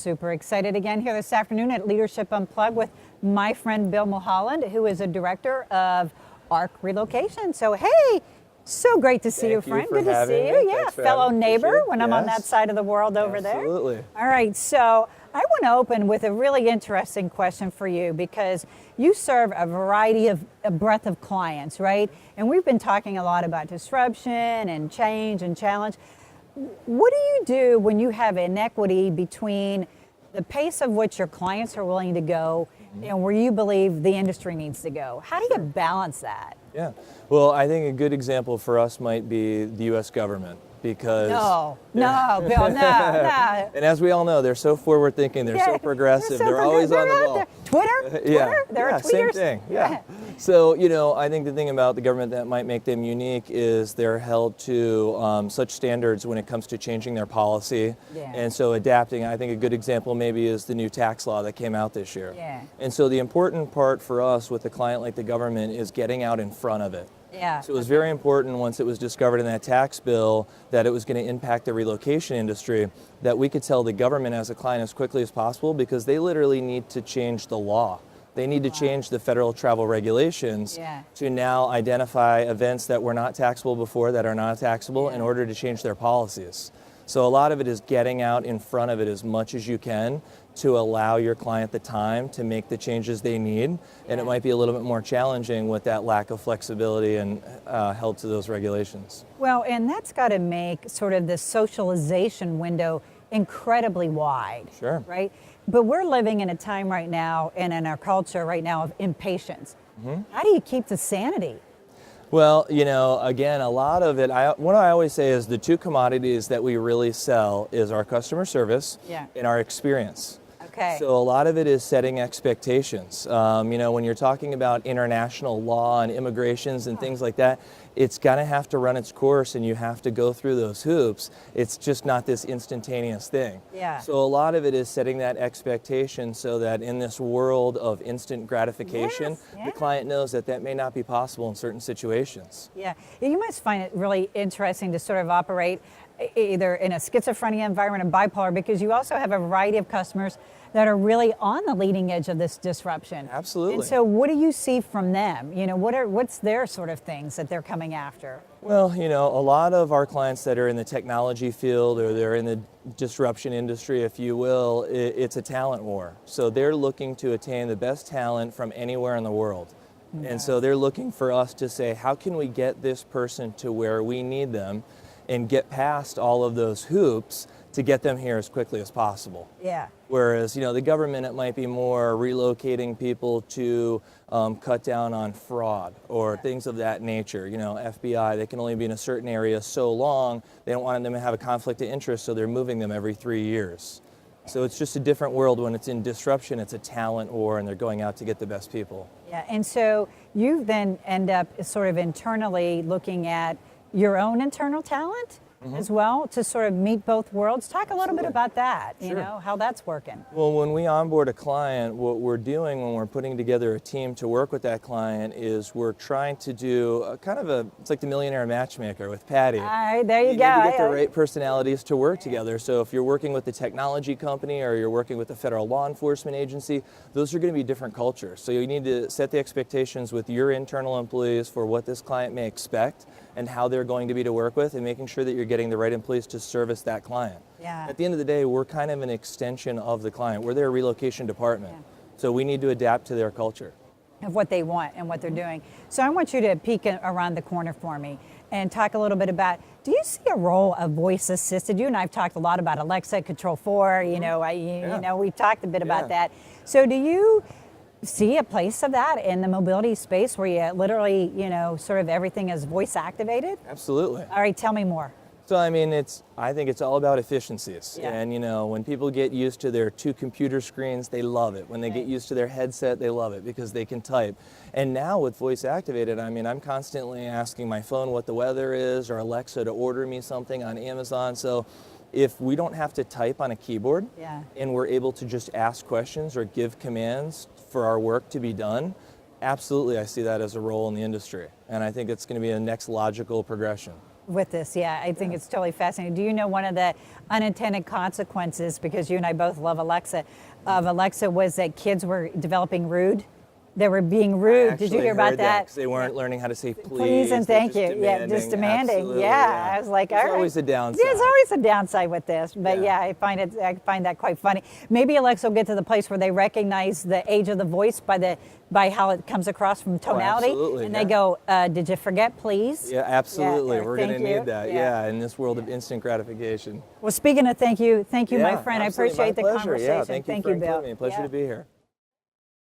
super excited again here this afternoon at Leadership Unplugged with my friend Bill Mulholland, who is a director of ERC Relocation. So, hey, so great to see you, friend. Good to see you. Yeah, fellow neighbor when I'm on that side of the world over there. Absolutely. All right, so I want to open with a really interesting question for you because you serve a variety of a breadth of clients, right? And we've been talking a lot about disruption and change and challenge. What do you do when you have inequity between the pace of which your clients are willing to go and where you believe the industry needs to go? How do you balance that? Yeah, well, I think a good example for us might be the U.S. government because... No, Bill, no. And as we all know, they're so forward-thinking, they're so progressive, they're always on the ball. Twitter? There are tweeters? Same thing, yeah. So, I think the thing about the government that might make them unique is they're held to such standards when it comes to changing their policy. And so adapting. I think a good example maybe is the new tax law that came out this year. And so the important part for us with a client like the government is getting out in front of it. So it was very important once it was discovered in that tax bill that it was going to impact the relocation industry, that we could tell the government as a client as quickly as possible because they literally need to change the law. They need to change the federal travel regulations to now identify events that were not taxable before that are not taxable in order to change their policies. So a lot of it is getting out in front of it as much as you can to allow your client the time to make the changes they need. And it might be a little bit more challenging with that lack of flexibility and held to those regulations. Well, and that's got to make sort of the socialization window incredibly wide. Right? But we're living in a time right now and in our culture right now of impatience. How do you keep the sanity? Well, again, a lot of it, what I always say is the two commodities that we really sell is our customer service and our experience. So a lot of it is setting expectations. When you're talking about international law and immigrations and things like that, it's going to have to run its course and you have to go through those hoops. It's just not this instantaneous thing. So a lot of it is setting that expectation so that in this world of instant gratification, the client knows that that may not be possible in certain situations. You must find it really interesting to sort of operate either in a schizophrenia environment or bipolar because you also have a variety of customers that are really on the leading edge of this disruption. Absolutely. And so what do you see from them? What's their sort of things that they're coming after? Well, a lot of our clients that are in the technology field or they're in the disruption industry, if you will, it's a talent war. So they're looking to attain the best talent from anywhere in the world. And so they're looking for us to say, how can we get this person to where we need them and get past all of those hoops to get them here as quickly as possible. Whereas, the government, it might be more relocating people to cut down on fraud or things of that nature. FBI, they can only be in a certain area so long. They don't want them to have a conflict of interest, so they're moving them every 3 years. So it's just a different world. When it's in disruption, it's a talent war, and they're going out to get the best people. And so you then end up sort of internally looking at your own internal talent as well to sort of meet both worlds. Talk a little bit about that, how that's working. Well, when we onboard a client, what we're doing when we're putting together a team to work with that client is we're trying to do it's like the millionaire matchmaker with Patty. All right, there you go. Get the right personalities to work together. So if you're working with the technology company or you're working with the federal law enforcement agency, those are going to be different cultures. So you need to set the expectations with your internal employees for what this client may expect and how they're going to be to work with and making sure that you're getting the right employees to service that client. At the end of the day, we're kind of an extension of the client. We're their relocation department. So we need to adapt to their culture. Of what they want and what they're doing. So I want you to peek around the corner for me and talk a little bit about, do you see a role of voice assisted? You and I have talked a lot about Alexa, Control 4, we've talked a bit about that. So do you see a place of that in the mobility space where you literally, sort of everything is voice activated? Absolutely. All right, tell me more. So, I think it's all about efficiencies. And, when people get used to their 2 computer screens, they love it. When they get used to their headset, they love it because they can type. And now with voice activated, I'm constantly asking my phone what the weather is or Alexa to order me something on Amazon. So if we don't have to type on a keyboard and we're able to just ask questions or give commands for our work to be done, absolutely I see that as a role in the industry. And I think it's going to be a next logical progression. with this. Yeah, I think it's totally fascinating. Do you know one of the unintended consequences, because you and I both love Alexa, of Alexa was that kids were developing rude. They were being rude. Did you hear about that? They weren't learning how to say please. Please and thank you. Yeah, just demanding. Absolutely, yeah, I was like, there's all right. always a downside. There's always a downside with this, but yeah, I find that quite funny. Maybe Alexa will get to the place where they recognize the age of the voice by how it comes across from tonality, absolutely, and they go, "Did you forget, please?" Yeah, absolutely. Yeah, We're going to thank you. need that. Yeah, in this world of instant gratification. Well, speaking of thank you, my friend. I absolutely. appreciate My the pleasure. conversation. Yeah, thank you for Bill. including me. Pleasure to be here.